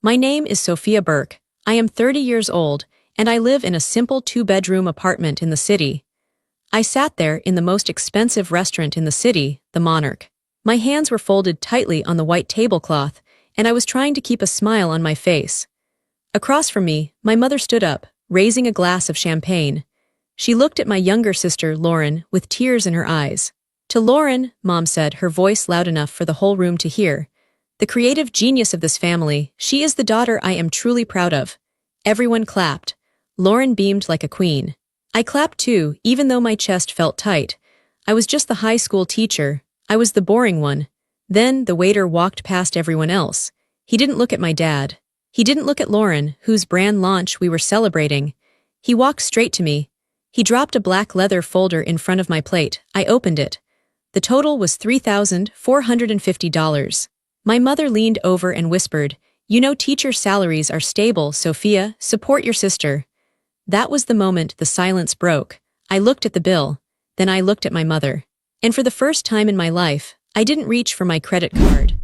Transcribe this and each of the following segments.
My name is Sophia Burke. I am 30 years old, and I live in a simple two-bedroom apartment in the city. I sat there in the most expensive restaurant in the city, the Monarch. My hands were folded tightly on the white tablecloth, and I was trying to keep a smile on my face. Across from me, my mother stood up, raising a glass of champagne. She looked at my younger sister, Lauren, with tears in her eyes. "To Lauren," Mom said, her voice loud enough for the whole room to hear. "The creative genius of this family, she is the daughter I am truly proud of." Everyone clapped. Lauren beamed like a queen. I clapped too, even though my chest felt tight. I was just the high school teacher. I was the boring one. Then the waiter walked past everyone else. He didn't look at my dad. He didn't look at Lauren, whose brand launch we were celebrating. He walked straight to me. He dropped a black leather folder in front of my plate. I opened it. The total was $3,450. My mother leaned over and whispered, "You know teacher salaries are stable, Sophia, support your sister." That was the moment the silence broke. I looked at the bill. Then I looked at my mother. And for the first time in my life, I didn't reach for my credit card.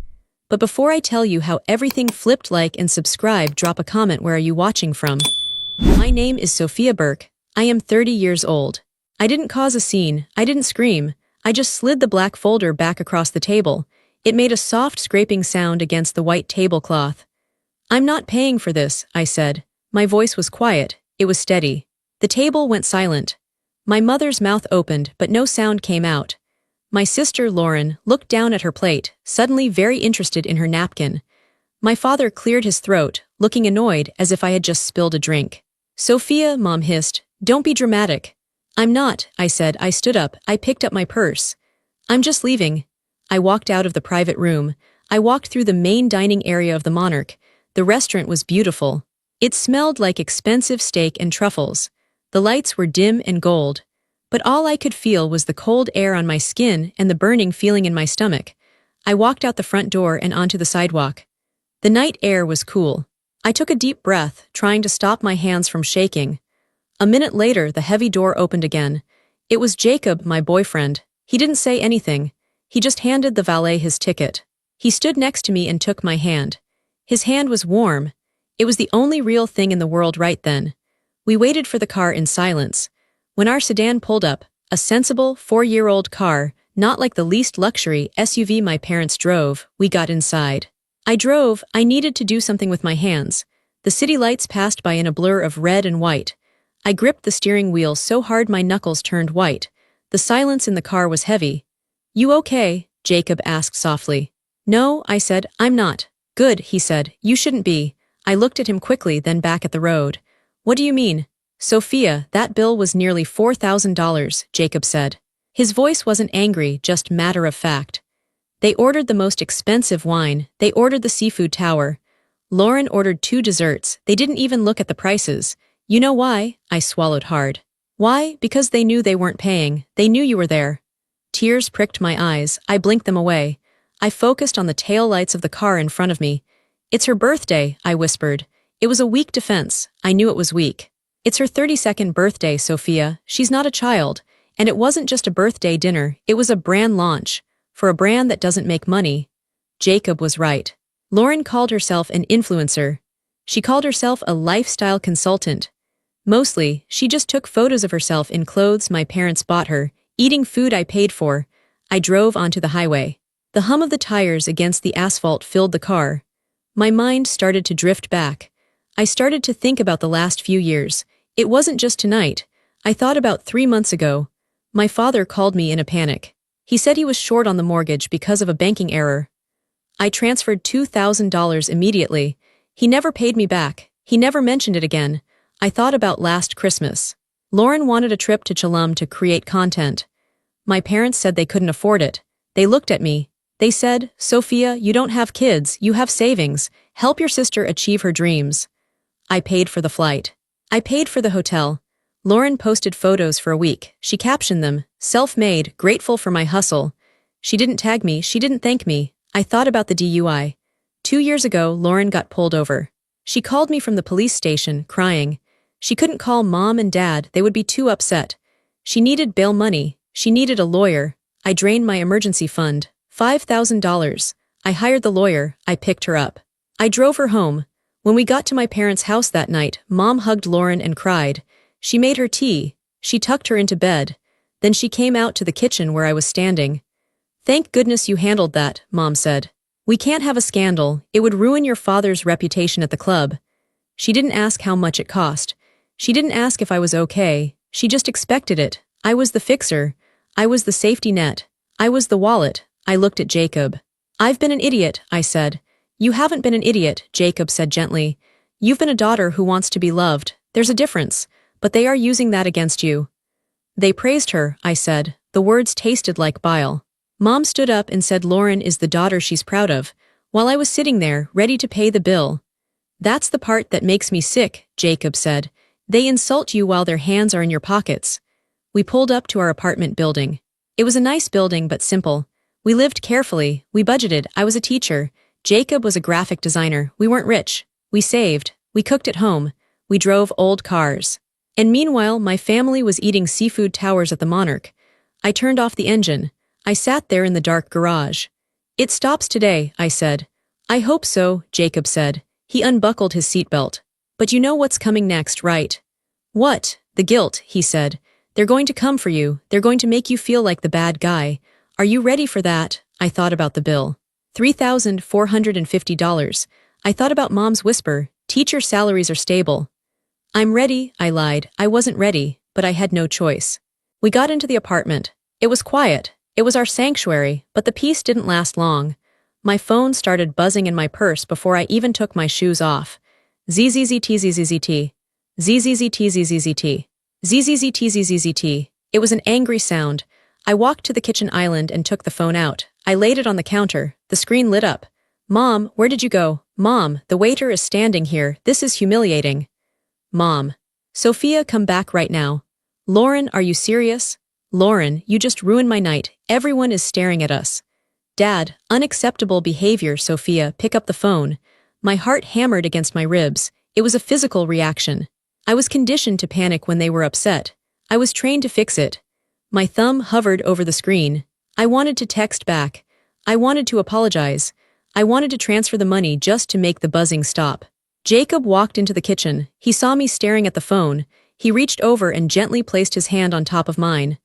But before I tell you how everything flipped, like and subscribe, drop a comment. Where are you watching from? My name is Sophia Burke. I am 30 years old. I didn't cause a scene. I didn't scream. I just slid the black folder back across the table. It made a soft scraping sound against the white tablecloth. "I'm not paying for this," I said. My voice was quiet. It was steady. The table went silent. My mother's mouth opened, but no sound came out. My sister, Lauren, looked down at her plate, suddenly very interested in her napkin. My father cleared his throat, looking annoyed as if I had just spilled a drink. "Sophia," Mom hissed, "don't be dramatic." "I'm not," I said. I stood up. I picked up my purse. "I'm just leaving." I walked out of the private room. I walked through the main dining area of the Monarch. The restaurant was beautiful. It smelled like expensive steak and truffles. The lights were dim and gold. But all I could feel was the cold air on my skin and the burning feeling in my stomach. I walked out the front door and onto the sidewalk. The night air was cool. I took a deep breath, trying to stop my hands from shaking. A minute later, the heavy door opened again. It was Jacob, my boyfriend. He didn't say anything. He just handed the valet his ticket. He stood next to me and took my hand. His hand was warm. It was the only real thing in the world right then. We waited for the car in silence. When our sedan pulled up, a sensible 4-year-old car, not like the least luxury SUV my parents drove, we got inside. I drove. I needed to do something with my hands. The city lights passed by in a blur of red and white. I gripped the steering wheel so hard my knuckles turned white. The silence in the car was heavy. "You okay?" Jacob asked softly. "No," I said, "I'm not." "Good," he said. "You shouldn't be." I looked at him quickly, then back at the road. "What do you mean?" "Sophia, that bill was nearly $4,000, Jacob said. His voice wasn't angry, just matter of fact. "They ordered the most expensive wine. They ordered the seafood tower. Lauren ordered 2 desserts. They didn't even look at the prices. You know why?" I swallowed hard. "Why? Because they knew they weren't paying. They knew you were there." Tears pricked my eyes. I blinked them away. I focused on the tail lights of the car in front of me. "It's her birthday," I whispered. It was a weak defense. I knew it was weak. "It's her 32nd birthday, Sophia. She's not a child. And it wasn't just a birthday dinner, it was a brand launch. For a brand that doesn't make money." Jacob was right. Lauren called herself an influencer. She called herself a lifestyle consultant. Mostly, she just took photos of herself in clothes my parents bought her, eating food I paid for. I drove onto the highway. The hum of the tires against the asphalt filled the car. My mind started to drift back. I started to think about the last few years. It wasn't just tonight. I thought about 3 months ago. My father called me in a panic. He said he was short on the mortgage because of a banking error. I transferred $2,000 immediately. He never paid me back. He never mentioned it again. I thought about last Christmas. Lauren wanted a trip to Tulum to create content. My parents said they couldn't afford it. They looked at me. They said, "Sophia, you don't have kids, you have savings. Help your sister achieve her dreams." I paid for the flight. I paid for the hotel. Lauren posted photos for a week. She captioned them, "Self-made, grateful for my hustle." She didn't tag me, she didn't thank me. I thought about the DUI. 2 years ago, Lauren got pulled over. She called me from the police station, crying. She couldn't call Mom and Dad, they would be too upset. She needed bail money. She needed a lawyer. I drained my emergency fund. $5,000. I hired the lawyer. I picked her up. I drove her home. When we got to my parents' house that night, Mom hugged Lauren and cried. She made her tea. She tucked her into bed. Then she came out to the kitchen where I was standing. "Thank goodness you handled that," Mom said. "We can't have a scandal. It would ruin your father's reputation at the club." She didn't ask how much it cost. She didn't ask if I was okay. She just expected it. I was the fixer. I was the safety net. I was the wallet. I looked at Jacob. "I've been an idiot," I said. "You haven't been an idiot," Jacob said gently. "You've been a daughter who wants to be loved. There's a difference. But they are using that against you." "They praised her," I said. The words tasted like bile. Mom stood up and said Lauren is the daughter she's proud of, while I was sitting there, ready to pay the bill. "That's the part that makes me sick," Jacob said. "They insult you while their hands are in your pockets." We pulled up to our apartment building. It was a nice building but simple. We lived carefully, we budgeted, I was a teacher. Jacob was a graphic designer, we weren't rich. We saved, we cooked at home, we drove old cars. And meanwhile, my family was eating seafood towers at the Monarch. I turned off the engine. I sat there in the dark garage. "It stops today," I said. "I hope so," Jacob said. He unbuckled his seatbelt. "But you know what's coming next, right?" "What?" "The guilt," he said. "They're going to come for you. They're going to make you feel like the bad guy. Are you ready for that?" I thought about the bill. $3,450. I thought about Mom's whisper, "Teacher salaries are stable." "I'm ready," I lied. I wasn't ready, but I had no choice. We got into the apartment. It was quiet. It was our sanctuary, but the peace didn't last long. My phone started buzzing in my purse before I even took my shoes off. ZZZT. ZZZT. ZZZT. It was an angry sound. I walked to the kitchen island and took the phone out. I laid it on the counter. The screen lit up. "Mom, where did you go?" "Mom, the waiter is standing here. This is humiliating." "Mom. Sophia, come back right now." "Lauren, are you serious?" "Lauren, you just ruined my night. Everyone is staring at us." "Dad, unacceptable behavior." "Sophia, pick up the phone." My heart hammered against my ribs. It was a physical reaction. I was conditioned to panic when they were upset. I was trained to fix it. My thumb hovered over the screen. I wanted to text back. I wanted to apologize. I wanted to transfer the money just to make the buzzing stop. Jacob walked into the kitchen. He saw me staring at the phone. He reached over and gently placed his hand on top of mine.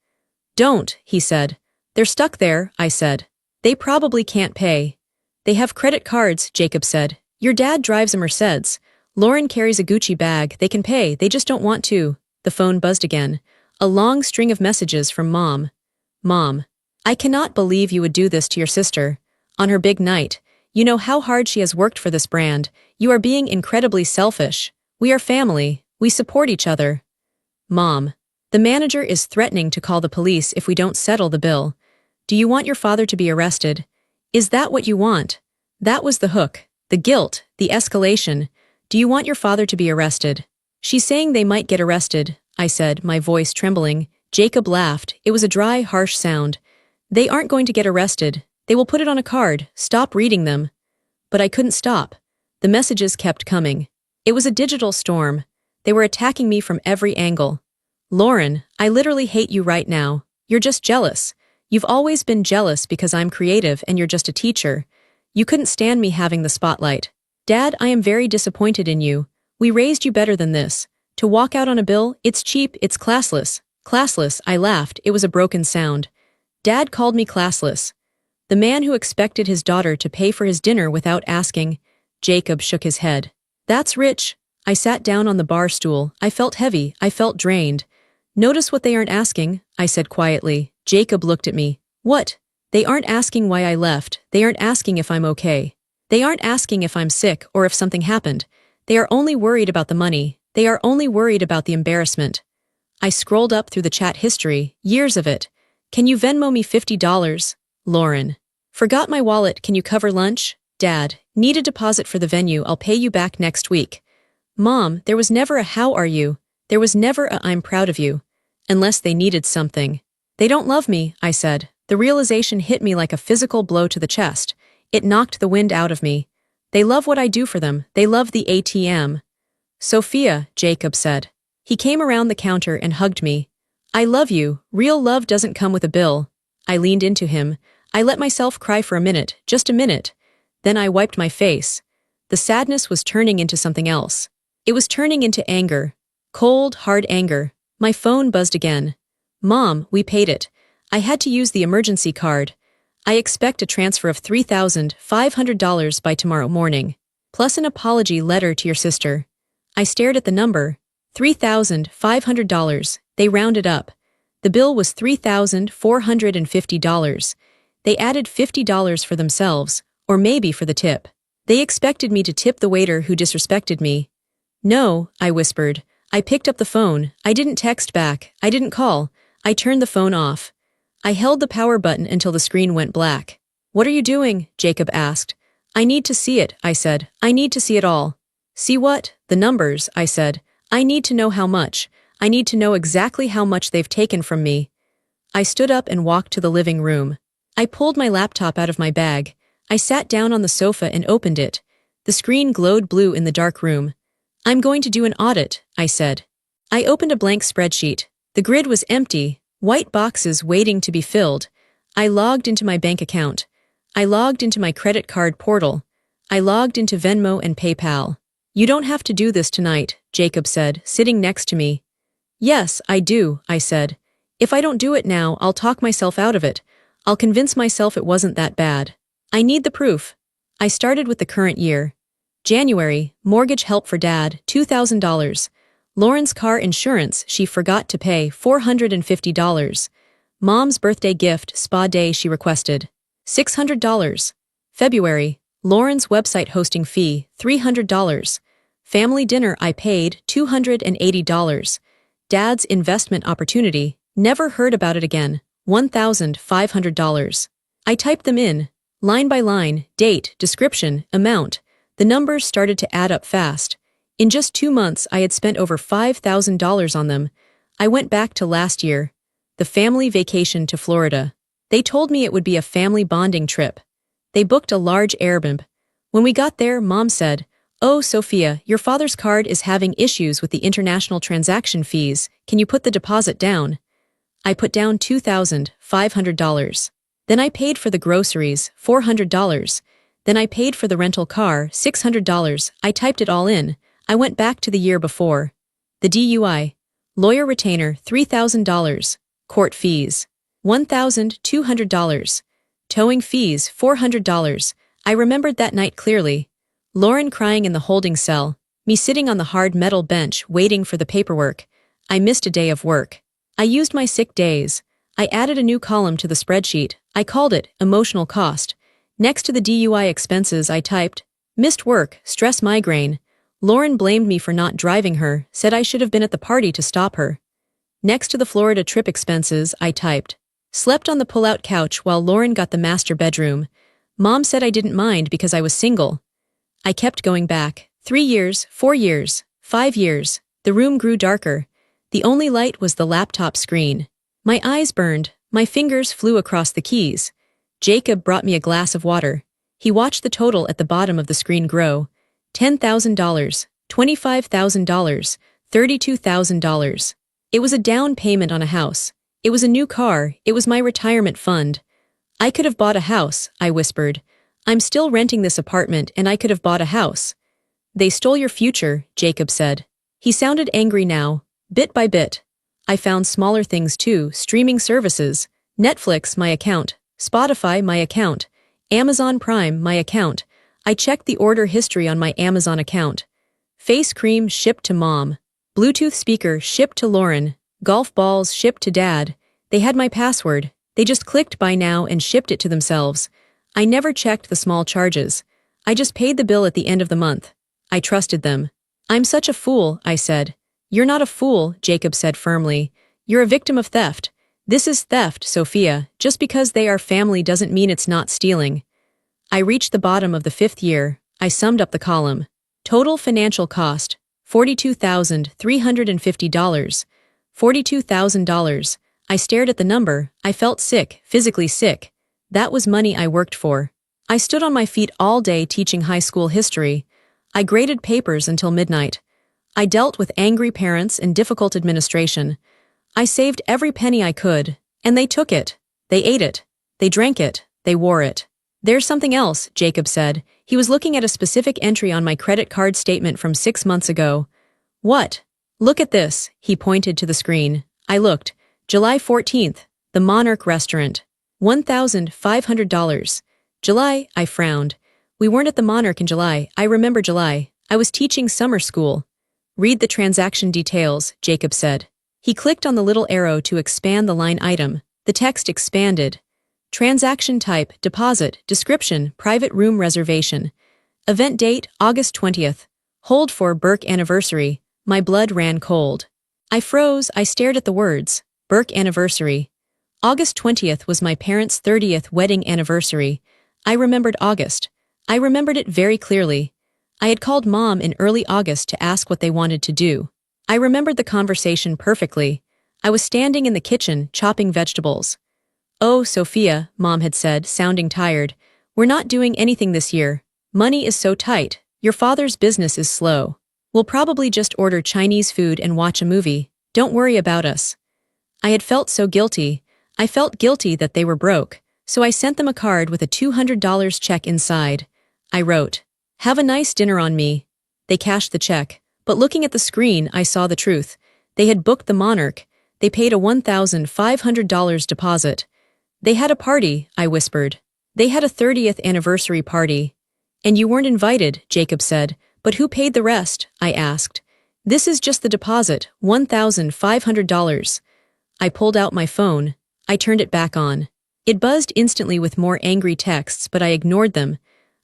"Don't," he said. "They're stuck there," I said. "They probably can't pay." "They have credit cards," Jacob said. "Your dad drives a Mercedes. Lauren carries a Gucci bag. They can pay, they just don't want to." The phone buzzed again. A long string of messages from Mom. "Mom, I cannot believe you would do this to your sister. On her big night. You know how hard she has worked for this brand. You are being incredibly selfish. We are family. We support each other." "Mom, the manager is threatening to call the police if we don't settle the bill. Do you want your father to be arrested? Is that what you want?" That was the hook. The guilt, the escalation. "Do you want your father to be arrested?" "She's saying they might get arrested," I said, my voice trembling. Jacob laughed. It was a dry, harsh sound. "They aren't going to get arrested. They will put it on a card. Stop reading them." But I couldn't stop. The messages kept coming. It was a digital storm. They were attacking me from every angle. "Lauren, I literally hate you right now. You're just jealous. You've always been jealous because I'm creative and you're just a teacher. You couldn't stand me having the spotlight. Dad, I am very disappointed in you. We raised you better than this. To walk out on a bill, it's cheap, it's classless." "Classless," I laughed. It was a broken sound. Dad called me classless. The man who expected his daughter to pay for his dinner without asking. Jacob shook his head. "That's rich." I sat down on the bar stool. I felt heavy. I felt drained. "Notice what they aren't asking," I said quietly. Jacob looked at me. "What?" "They aren't asking why I left. They aren't asking if I'm okay. They aren't asking if I'm sick or if something happened. They are only worried about the money. They are only worried about the embarrassment." I scrolled up through the chat history, years of it. "Can you Venmo me $50? Lauren. Forgot my wallet, can you cover lunch? Dad, need a deposit for the venue, I'll pay you back next week. Mom, there was never a how are you? There was never a I'm proud of you. Unless they needed something. They don't love me," I said. The realization hit me like a physical blow to the chest. It knocked the wind out of me. "They love what I do for them. They love the ATM." "Sophia," Jacob said. He came around the counter and hugged me. "I love you. Real love doesn't come with a bill." I leaned into him. I let myself cry for a minute, just a minute. Then I wiped my face. The sadness was turning into something else. It was turning into anger. Cold, hard anger. My phone buzzed again. Mom, we paid it. I had to use the emergency card. I expect a transfer of $3,500 by tomorrow morning, plus an apology letter to your sister. I stared at the number. $3,500. They rounded up. The bill was $3,450. They added $50 for themselves, or maybe for the tip. They expected me to tip the waiter who disrespected me. No, I whispered. I picked up the phone. I didn't text back. I didn't call. I turned the phone off. I held the power button until the screen went black. What are you doing? Jacob asked. I need to see it, I said. I need to see it all. See what? The numbers, I said. I need to know how much. I need to know exactly how much they've taken from me. I stood up and walked to the living room. I pulled my laptop out of my bag. I sat down on the sofa and opened it. The screen glowed blue in the dark room. I'm going to do an audit, I said. I opened a blank spreadsheet. The grid was empty, white boxes waiting to be filled. I logged into my bank account. I logged into my credit card portal. I logged into Venmo and PayPal. You don't have to do this tonight, Jacob said, sitting next to me. Yes, I do, I said. If I don't do it now, I'll talk myself out of it. I'll convince myself it wasn't that bad. I need the proof. I started with the current year. January, mortgage help for dad, $2,000. Lauren's car insurance she forgot to pay, $450. Mom's birthday gift, spa day she requested, $600. February, Lauren's website hosting fee, $300. Family dinner I paid, $280. Dad's investment opportunity, never heard about it again, $1,500. I typed them in, line by line, date, description, amount. The numbers started to add up fast. In just 2 months, I had spent over $5,000 on them. I went back to last year, the family vacation to Florida. They told me it would be a family bonding trip. They booked a large Airbnb. When we got there, Mom said, "Oh, Sophia, your father's card is having issues with the international transaction fees. Can you put the deposit down?" I put down $2,500. Then I paid for the groceries, $400. Then I paid for the rental car, $600. I typed it all in. I went back to the year before. The DUI. Lawyer retainer, $3,000. Court fees, $1,200. Towing fees, $400. I remembered that night clearly. Lauren crying in the holding cell. Me sitting on the hard metal bench waiting for the paperwork. I missed a day of work. I used my sick days. I added a new column to the spreadsheet. I called it emotional cost. Next to the DUI expenses I typed, missed work, stress migraine. Lauren blamed me for not driving her, said I should have been at the party to stop her. Next to the Florida trip expenses I typed, slept on the pull-out couch while Lauren got the master bedroom. Mom said I didn't mind because I was single. I kept going back. 3 years, 4 years, 5 years. The room grew darker. The only light was the laptop screen. My eyes burned. My fingers flew across the keys. Jacob brought me a glass of water. He watched the total at the bottom of the screen grow. $10,000, $25,000, $32,000. It was a down payment on a house. It was a new car. It was my retirement fund. I could have bought a house, I whispered. I'm still renting this apartment and I could have bought a house. They stole your future, Jacob said. He sounded angry now, bit by bit. I found smaller things too, streaming services, Netflix, my account, Spotify, my account, Amazon Prime, my account. I checked the order history on my Amazon account. Face cream shipped to Mom. Bluetooth speaker shipped to Lauren. Golf balls shipped to Dad. They had my password. They just clicked buy now and shipped it to themselves. I never checked the small charges. I just paid the bill at the end of the month. I trusted them. I'm such a fool, I said. You're not a fool, Jacob said firmly. You're a victim of theft. This is theft, Sophia. Just because they are family doesn't mean it's not stealing. I reached the bottom of the 5th year. I summed up the column. Total financial cost, $42,350. $42,000. I stared at the number. I felt sick, physically sick. That was money I worked for. I stood on my feet all day teaching high school history. I graded papers until midnight. I dealt with angry parents and difficult administration. I saved every penny I could, and they took it. They ate it. They drank it. They wore it. There's something else, Jacob said. He was looking at a specific entry on my credit card statement from 6 months ago. What? Look at this, he pointed to the screen. I looked. July 14th, the Monarch Restaurant. $1,500. July, I frowned. We weren't at the Monarch in July. I remember July. I was teaching summer school. Read the transaction details, Jacob said. He clicked on the little arrow to expand the line item. The text expanded. Transaction type, deposit, description, private room reservation. Event date, August 20th. Hold for Burke anniversary. My blood ran cold. I froze. I stared at the words. Burke anniversary. August 20th was my parents' 30th wedding anniversary. I remembered August. I remembered it very clearly. I had called Mom in early August to ask what they wanted to do. I remembered the conversation perfectly. I was standing in the kitchen, chopping vegetables. Oh, Sophia, Mom had said, sounding tired. We're not doing anything this year. Money is so tight. Your father's business is slow. We'll probably just order Chinese food and watch a movie. Don't worry about us. I had felt so guilty. I felt guilty that they were broke, so I sent them a card with a $200 check inside. I wrote, "Have a nice dinner on me." They cashed the check, but looking at the screen, I saw the truth. They had booked the Monarch. They paid a $1,500 deposit. They had a party, I whispered. They had a 30th anniversary party. And you weren't invited, Jacob said. But who paid the rest? I asked. This is just the deposit, $1,500. I pulled out my phone. I turned it back on. It buzzed instantly with more angry texts, but I ignored them.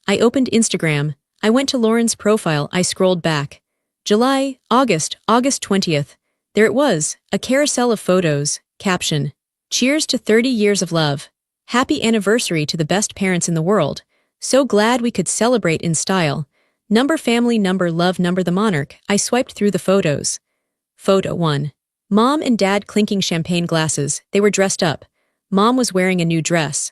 I opened Instagram. I went to Lauren's profile. I scrolled back. July, August 20th. There it was, a carousel of photos. Caption. Cheers to 30 years of love. Happy anniversary to the best parents in the world. So glad we could celebrate in style. Number family number love number the Monarch. I swiped through the photos. Photo 1. Mom and Dad clinking champagne glasses. They were dressed up. Mom was wearing a new dress.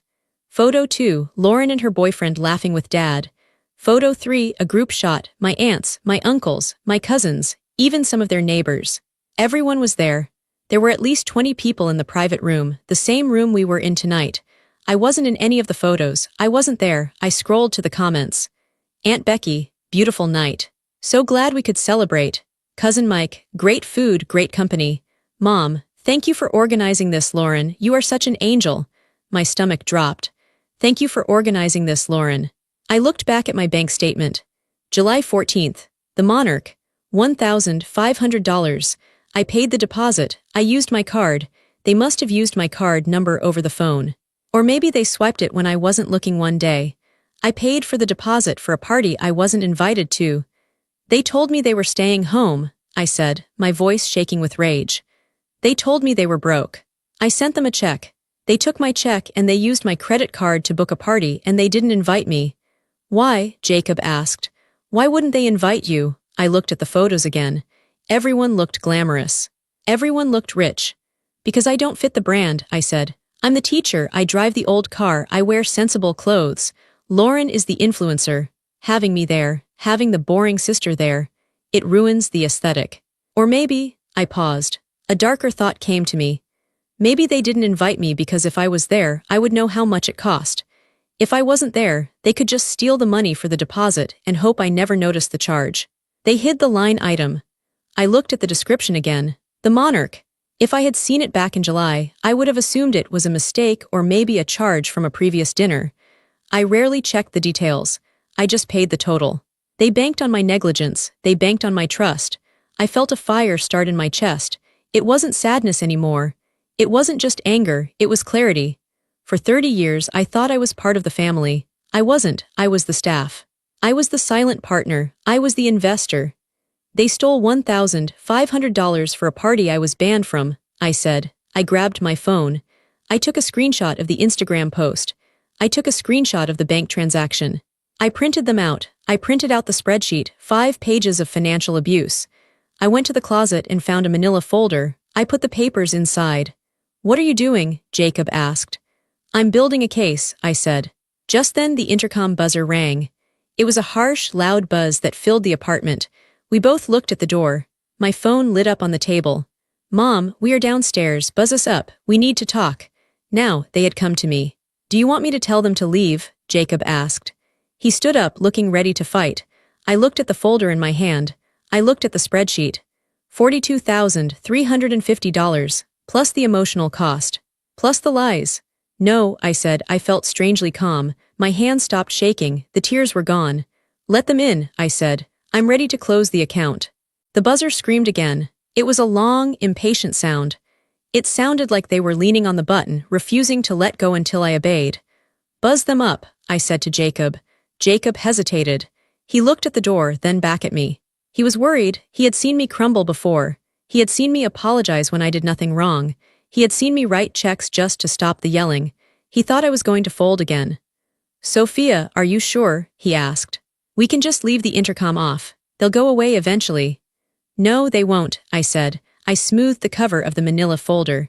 Photo 2. Lauren and her boyfriend laughing with Dad. Photo 3. A group shot. My aunts, my uncles, my cousins, even some of their neighbors. Everyone was there. There were at least 20 people in the private room, the same room we were in tonight. I wasn't in any of the photos. I wasn't there. I scrolled to the comments. Aunt Becky, beautiful night. So glad we could celebrate. Cousin Mike, great food, great company. Mom, thank you for organizing this, Lauren. You are such an angel. My stomach dropped. Thank you for organizing this, Lauren. I looked back at my bank statement. July 14th. The Monarch. $1,500. I paid the deposit. I used my card. They must have used my card number over the phone. Or maybe they swiped it when I wasn't looking one day. I paid for the deposit for a party I wasn't invited to. They told me they were staying home, I said, my voice shaking with rage. They told me they were broke. I sent them a check. They took my check and they used my credit card to book a party and they didn't invite me. Why? Jacob asked. Why wouldn't they invite you? I looked at the photos again. Everyone looked glamorous. Everyone looked rich. Because I don't fit the brand, I said. I'm the teacher, I drive the old car, I wear sensible clothes. Lauren is the influencer. Having me there, having the boring sister there, it ruins the aesthetic. Or maybe, I paused. A darker thought came to me. Maybe they didn't invite me because if I was there, I would know how much it cost. If I wasn't there, they could just steal the money for the deposit and hope I never noticed the charge. They hid the line item. I looked at the description again. The Monarch. If I had seen it back in July, I would have assumed it was a mistake or maybe a charge from a previous dinner. I rarely checked the details. I just paid the total. They banked on my negligence. They banked on my trust. I felt a fire start in my chest. It wasn't sadness anymore. It wasn't just anger, it was clarity. For 30 years, I thought I was part of the family. I wasn't, I was the staff. I was the silent partner. I was the investor. They stole $1,500 for a party I was banned from, I said. I grabbed my phone. I took a screenshot of the Instagram post. I took a screenshot of the bank transaction. I printed them out. I printed out the spreadsheet, 5 pages of financial abuse. I went to the closet and found a manila folder. I put the papers inside. What are you doing? Jacob asked. I'm building a case, I said. Just then the intercom buzzer rang. It was a harsh, loud buzz that filled the apartment. We both looked at the door. My phone lit up on the table. Mom, we are downstairs. Buzz us up. We need to talk. Now, they had come to me. Do you want me to tell them to leave? Jacob asked. He stood up, looking ready to fight. I looked at the folder in my hand. I looked at the spreadsheet. $42,350, plus the emotional cost. Plus the lies. No, I said. I felt strangely calm. My hands stopped shaking. The tears were gone. Let them in, I said. I'm ready to close the account. The buzzer screamed again. It was a long, impatient sound. It sounded like they were leaning on the button, refusing to let go until I obeyed. Buzz them up, I said to Jacob. Jacob hesitated. He looked at the door, then back at me. He was worried. He had seen me crumble before. He had seen me apologize when I did nothing wrong. He had seen me write checks just to stop the yelling. He thought I was going to fold again. Sophia, are you sure? He asked. We can just leave the intercom off. They'll go away eventually. No, they won't, I said. I smoothed the cover of the manila folder.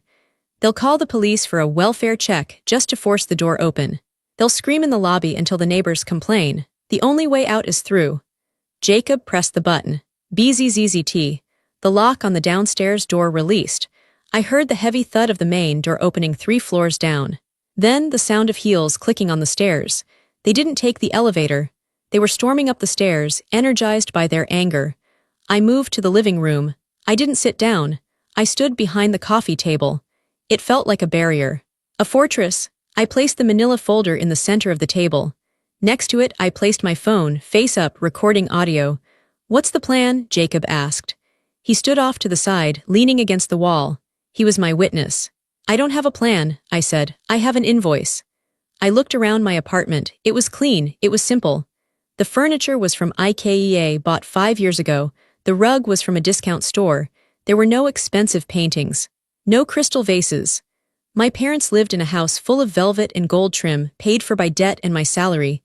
They'll call the police for a welfare check just to force the door open. They'll scream in the lobby until the neighbors complain. The only way out is through. Jacob pressed the button. BZZZT. The lock on the downstairs door released. I heard the heavy thud of the main door opening 3 floors down. Then the sound of heels clicking on the stairs. They didn't take the elevator. They were storming up the stairs, energized by their anger. I moved to the living room. I didn't sit down. I stood behind the coffee table. It felt like a barrier. A fortress. I placed the manila folder in the center of the table. Next to it, I placed my phone, face up, recording audio. What's the plan? Jacob asked. He stood off to the side, leaning against the wall. He was my witness. I don't have a plan, I said. I have an invoice. I looked around my apartment. It was clean. It was simple. The furniture was from IKEA, bought 5 years ago. The rug was from a discount store. There were no expensive paintings. No crystal vases. My parents lived in a house full of velvet and gold trim, paid for by debt and my salary.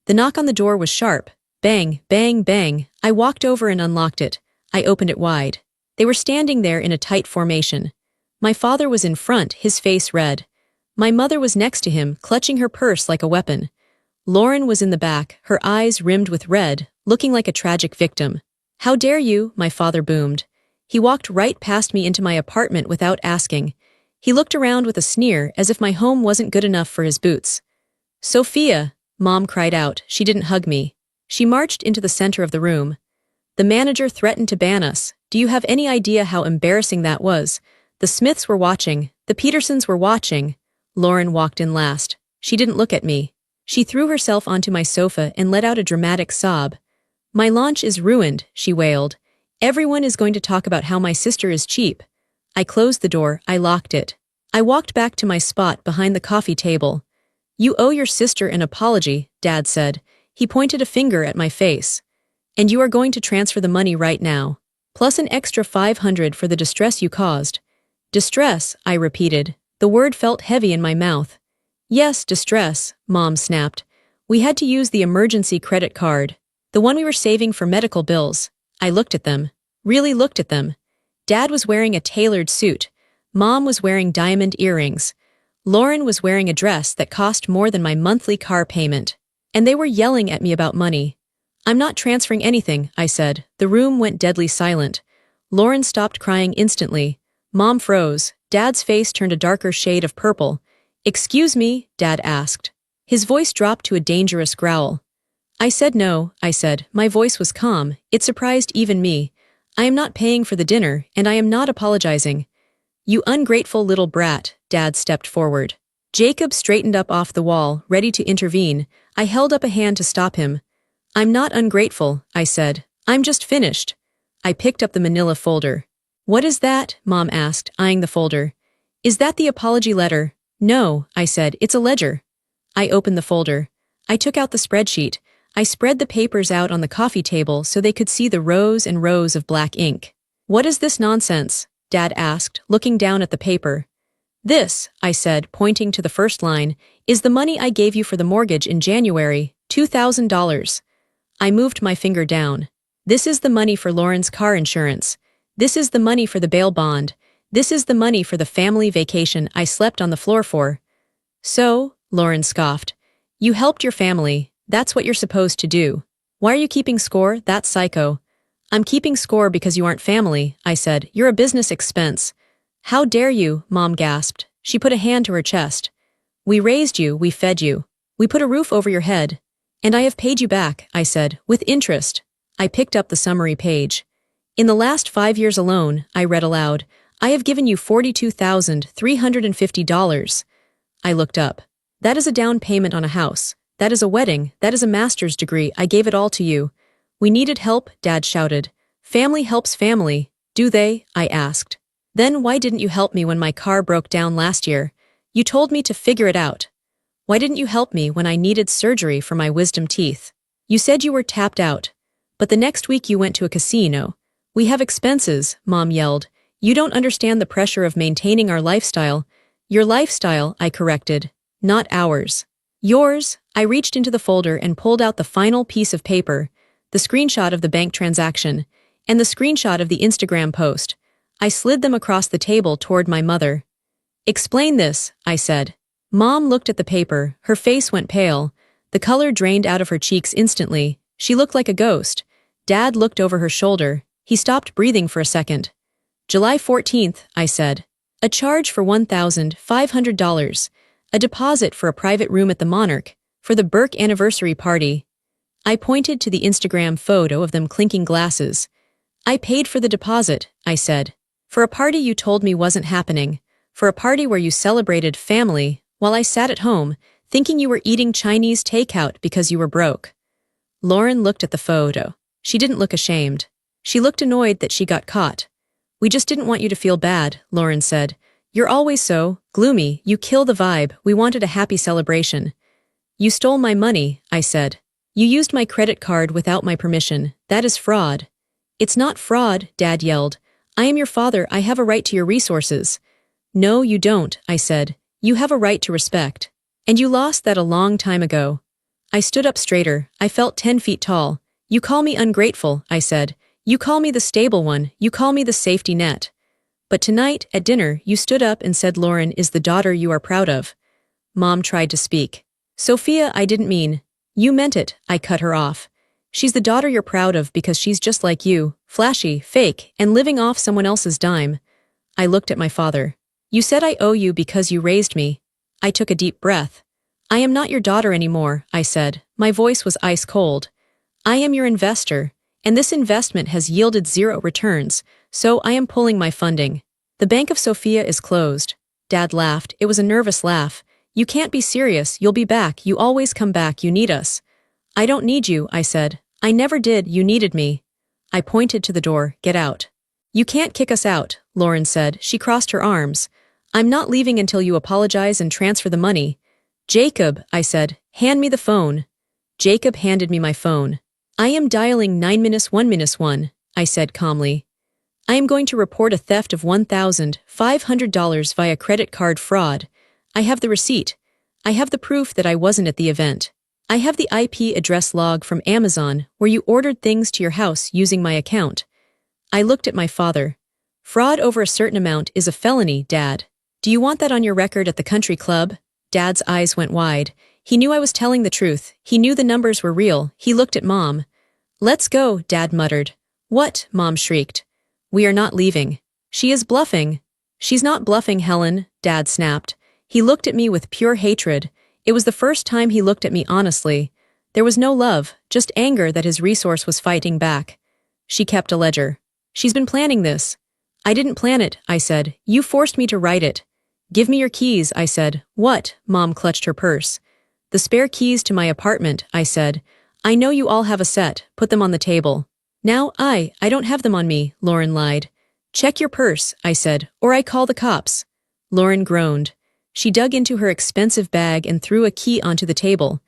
The knock on the door was sharp. Bang, bang, bang. I walked over and unlocked it. I opened it wide. They were standing there in a tight formation. My father was in front, his face red. My mother was next to him, clutching her purse like a weapon. Lauren was in the back, her eyes rimmed with red, looking like a tragic victim. How dare you? My father boomed. He walked right past me into my apartment without asking. He looked around with a sneer, as if my home wasn't good enough for his boots. Sophia, Mom cried out. She didn't hug me. She marched into the center of the room. The manager threatened to ban us. Do you have any idea how embarrassing that was? The Smiths were watching. The Petersons were watching. Lauren walked in last. She didn't look at me. She threw herself onto my sofa and let out a dramatic sob. My launch is ruined, she wailed. Everyone is going to talk about how my sister is cheap. I closed the door. I locked it. I walked back to my spot behind the coffee table. You owe your sister an apology, Dad said. He pointed a finger at my face. And you are going to transfer the money right now. Plus an extra $500 for the distress you caused. Distress, I repeated. The word felt heavy in my mouth. Yes, distress, Mom snapped. We had to use the emergency credit card. The one we were saving for medical bills. I looked at them. Really looked at them. Dad was wearing a tailored suit. Mom was wearing diamond earrings. Lauren was wearing a dress that cost more than my monthly car payment. And they were yelling at me about money. I'm not transferring anything, I said. The room went deadly silent. Lauren stopped crying instantly. Mom froze. Dad's face turned a darker shade of purple. Excuse me, Dad asked. His voice dropped to a dangerous growl. I said no, I said. My voice was calm. It surprised even me. I am not paying for the dinner, and I am not apologizing. You ungrateful little brat, Dad stepped forward. Jacob straightened up off the wall, ready to intervene. I held up a hand to stop him. I'm not ungrateful, I said. I'm just finished. I picked up the manila folder. What is that? Mom asked, eyeing the folder. Is that the apology letter? No, I said. It's a ledger. I opened the folder. I took out the spreadsheet. I spread the papers out on the coffee table so they could see the rows and rows of black ink. What is this nonsense? Dad asked, looking down at the paper. This, I said, pointing to the first line, is the money I gave you for the mortgage in January, $2,000. I moved my finger down. This is the money for Lauren's car insurance. This is the money for the bail bond. This is the money for the family vacation I slept on the floor for. So, Lauren scoffed. You helped your family. That's what you're supposed to do. Why are you keeping score? That's psycho. I'm keeping score because you aren't family, I said. You're a business expense. How dare you, Mom gasped. She put a hand to her chest. We raised you, we fed you. We put a roof over your head. And I have paid you back, I said, with interest. I picked up the summary page. In the last 5 years alone, I read aloud, I have given you $42,350. I looked up. That is a down payment on a house. That is a wedding. That is a master's degree. I gave it all to you. We needed help, Dad shouted. Family helps family. Do they? I asked. Then why didn't you help me when my car broke down last year? You told me to figure it out. Why didn't you help me when I needed surgery for my wisdom teeth? You said you were tapped out. But the next week you went to a casino. We have expenses, Mom yelled. You don't understand the pressure of maintaining our lifestyle. Your lifestyle, I corrected. Not ours. Yours. I reached into the folder and pulled out the final piece of paper, the screenshot of the bank transaction, and the screenshot of the Instagram post. I slid them across the table toward my mother. Explain this, I said. Mom looked at the paper, her face went pale. The color drained out of her cheeks instantly. She looked like a ghost. Dad looked over her shoulder. He stopped breathing for a second. July 14th, I said. A charge for $1,500. A deposit for a private room at the Monarch, for the Burke anniversary party. I pointed to the Instagram photo of them clinking glasses. I paid for the deposit, I said. For a party you told me wasn't happening. For a party where you celebrated family, while I sat at home, thinking you were eating Chinese takeout because you were broke. Lauren looked at the photo. She didn't look ashamed. She looked annoyed that she got caught. We just didn't want you to feel bad, Lauren said. You're always so gloomy, you kill the vibe, we wanted a happy celebration. You stole my money, I said. You used my credit card without my permission. That is fraud. It's not fraud, Dad yelled. I am your father, I have a right to your resources. No, you don't, I said. You have a right to respect. And you lost that a long time ago. I stood up straighter. I felt 10 feet tall. You call me ungrateful, I said. You call me the stable one. You call me the safety net. But tonight, at dinner, you stood up and said Lauren is the daughter you are proud of. Mom tried to speak. Sophia, I didn't mean. You meant it, I cut her off. She's the daughter you're proud of because she's just like you, flashy, fake, and living off someone else's dime. I looked at my father. You said I owe you because you raised me. I took a deep breath. I am not your daughter anymore, I said. My voice was ice cold. I am your investor, and this investment has yielded 0 returns, so I am pulling my funding. The Bank of Sophia is closed. Dad laughed. It was a nervous laugh. You can't be serious. You'll be back. You always come back. You need us. I don't need you, I said. I never did. You needed me. I pointed to the door. Get out. You can't kick us out, Lauren said. She crossed her arms. I'm not leaving until you apologize and transfer the money. Jacob, I said, hand me the phone. Jacob handed me my phone. I am dialing 9-1-1, I said calmly. I am going to report a theft of $1,500 via credit card fraud. I have the receipt. I have the proof that I wasn't at the event. I have the IP address log from Amazon where you ordered things to your house using my account. I looked at my father. Fraud over a certain amount is a felony, Dad. Do you want that on your record at the country club? Dad's eyes went wide. He knew I was telling the truth. He knew the numbers were real. He looked at Mom. Let's go, Dad muttered. What? Mom shrieked. We are not leaving. She is bluffing. She's not bluffing, Helen, Dad snapped. He looked at me with pure hatred. It was the first time he looked at me honestly. There was no love, just anger that his resource was fighting back. She kept a ledger. She's been planning this. I didn't plan it, I said. You forced me to write it. Give me your keys, I said. What? Mom clutched her purse. The spare keys to my apartment, I said. I know you all have a set. Put them on the table. Now, I don't have them on me, Lauren lied. Check your purse, I said, or I call the cops. Lauren groaned. She dug into her expensive bag and threw a key onto the table.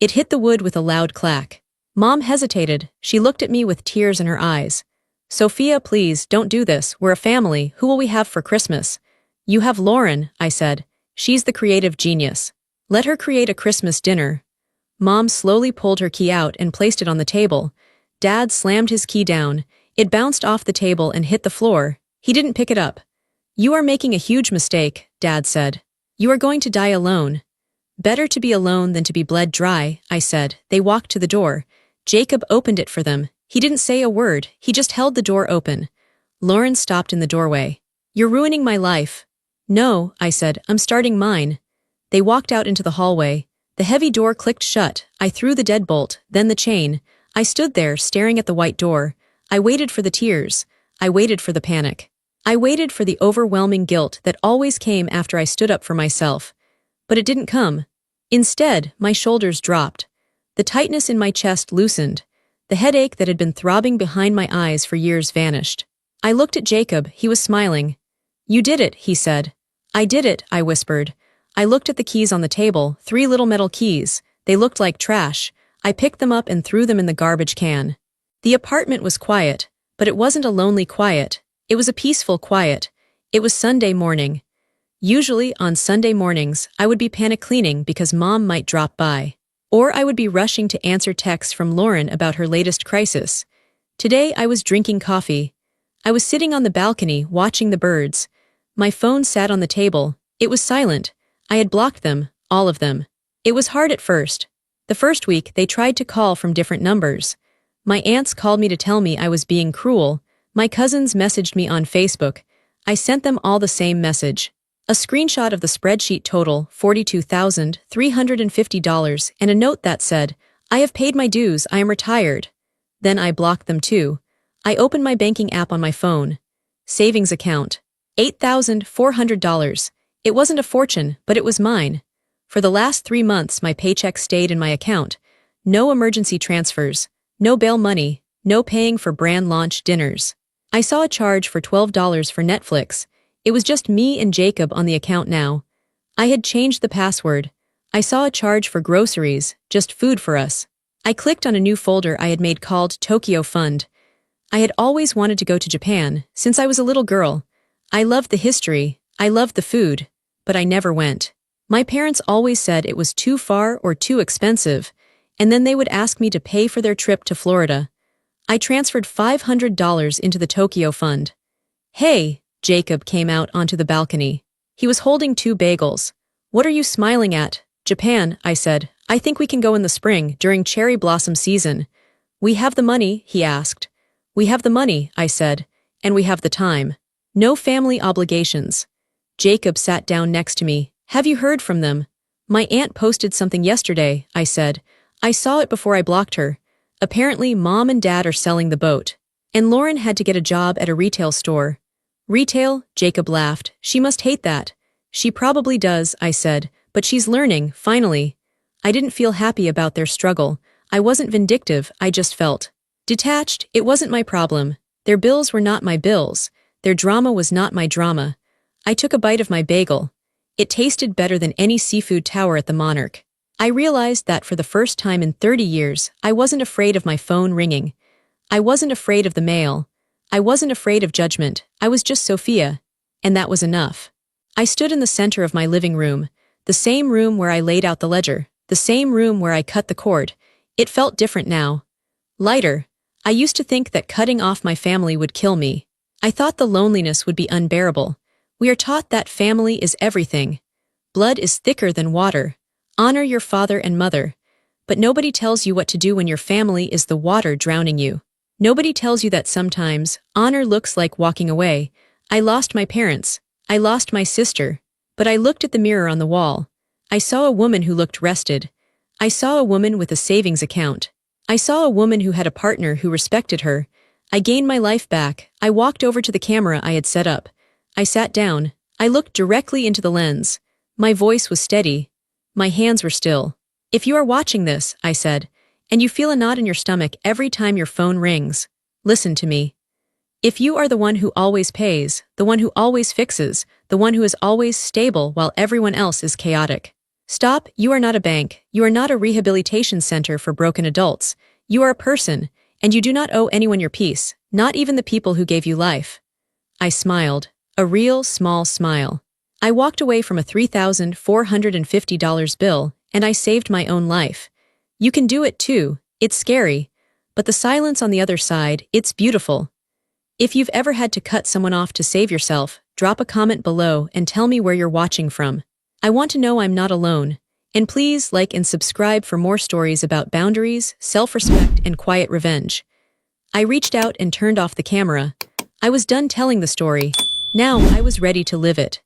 It hit the wood with a loud clack. Mom hesitated. She looked at me with tears in her eyes. Sophia, please, don't do this. We're a family. Who will we have for Christmas? You have Lauren, I said. She's the creative genius. Let her create a Christmas dinner. Mom slowly pulled her key out and placed it on the table. Dad slammed his key down. It bounced off the table and hit the floor. He didn't pick it up. You are making a huge mistake, Dad said. You are going to die alone. Better to be alone than to be bled dry, I said. They walked to the door. Jacob opened it for them. He didn't say a word. He just held the door open. Lauren stopped in the doorway. You're ruining my life. No, I said, I'm starting mine. They walked out into the hallway. The heavy door clicked shut. I threw the deadbolt, then the chain. I stood there, staring at the white door. I waited for the tears. I waited for the panic. I waited for the overwhelming guilt that always came after I stood up for myself. But it didn't come. Instead, my shoulders dropped. The tightness in my chest loosened. The headache that had been throbbing behind my eyes for years vanished. I looked at Jacob. He was smiling. "You did it," he said. "I did it," I whispered. I looked at the keys on the table, 3 little metal keys. They looked like trash. I picked them up and threw them in the garbage can. The apartment was quiet, but it wasn't a lonely quiet. It was a peaceful quiet. It was Sunday morning. Usually, on Sunday mornings, I would be panic cleaning because Mom might drop by. Or I would be rushing to answer texts from Lauren about her latest crisis. Today, I was drinking coffee. I was sitting on the balcony, watching the birds. My phone sat on the table. It was silent. I had blocked them, all of them. It was hard at first. The first week, they tried to call from different numbers. My aunts called me to tell me I was being cruel. My cousins messaged me on Facebook. I sent them all the same message. A screenshot of the spreadsheet total, $42,350, and a note that said, "I have paid my dues, I am retired." Then I blocked them too. I opened my banking app on my phone. Savings account. $8,400. It wasn't a fortune, but it was mine. For the last 3 months, my paycheck stayed in my account. No emergency transfers, no bail money, no paying for brand launch dinners. I saw a charge for $12 for Netflix. It was just me and Jacob on the account now. I had changed the password. I saw a charge for groceries, just food for us. I clicked on a new folder I had made called Tokyo Fund. I had always wanted to go to Japan, since I was a little girl. I loved the history, I loved the food, but I never went. My parents always said it was too far or too expensive, and then they would ask me to pay for their trip to Florida. I transferred $500 into the Tokyo Fund. "Hey," Jacob came out onto the balcony. He was holding 2 bagels. "What are you smiling at?" "Japan," I said. "I think we can go in the spring, during cherry blossom season." "We have the money?" he asked. "We have the money," I said. "And we have the time. No family obligations." Jacob sat down next to me. "Have you heard from them?" "My aunt posted something yesterday," I said. "I saw it before I blocked her. Apparently, Mom and Dad are selling the boat. And Lauren had to get a job at a retail store." "Retail?" Jacob laughed. "She must hate that." "She probably does," I said, "but she's learning, finally." I didn't feel happy about their struggle. I wasn't vindictive, I just felt detached. It wasn't my problem. Their bills were not my bills. Their drama was not my drama. I took a bite of my bagel. It tasted better than any seafood tower at the Monarch. I realized that for the first time in 30 years, I wasn't afraid of my phone ringing. I wasn't afraid of the mail. I wasn't afraid of judgment. I was just Sophia. And that was enough. I stood in the center of my living room, the same room where I laid out the ledger, the same room where I cut the cord. It felt different now. Lighter. I used to think that cutting off my family would kill me. I thought the loneliness would be unbearable. We are taught that family is everything. Blood is thicker than water. Honor your father and mother. But nobody tells you what to do when your family is the water drowning you. Nobody tells you that sometimes honor looks like walking away. I lost my parents. I lost my sister. But I looked at the mirror on the wall. I saw a woman who looked rested. I saw a woman with a savings account. I saw a woman who had a partner who respected her. I gained my life back. I walked over to the camera I had set up. I sat down. I looked directly into the lens. My voice was steady. My hands were still. "If you are watching this," I said, "and you feel a knot in your stomach every time your phone rings, listen to me. If you are the one who always pays, the one who always fixes, the one who is always stable while everyone else is chaotic, stop. You are not a bank. You are not a rehabilitation center for broken adults. You are a person, and you do not owe anyone your peace, not even the people who gave you life." I smiled. A real small smile. I walked away from a $3,450 bill, and I saved my own life. You can do it too. It's scary. But the silence on the other side, it's beautiful. If you've ever had to cut someone off to save yourself, drop a comment below and tell me where you're watching from. I want to know I'm not alone. And please like and subscribe for more stories about boundaries, self-respect, and quiet revenge. I reached out and turned off the camera. I was done telling the story. Now I was ready to live it.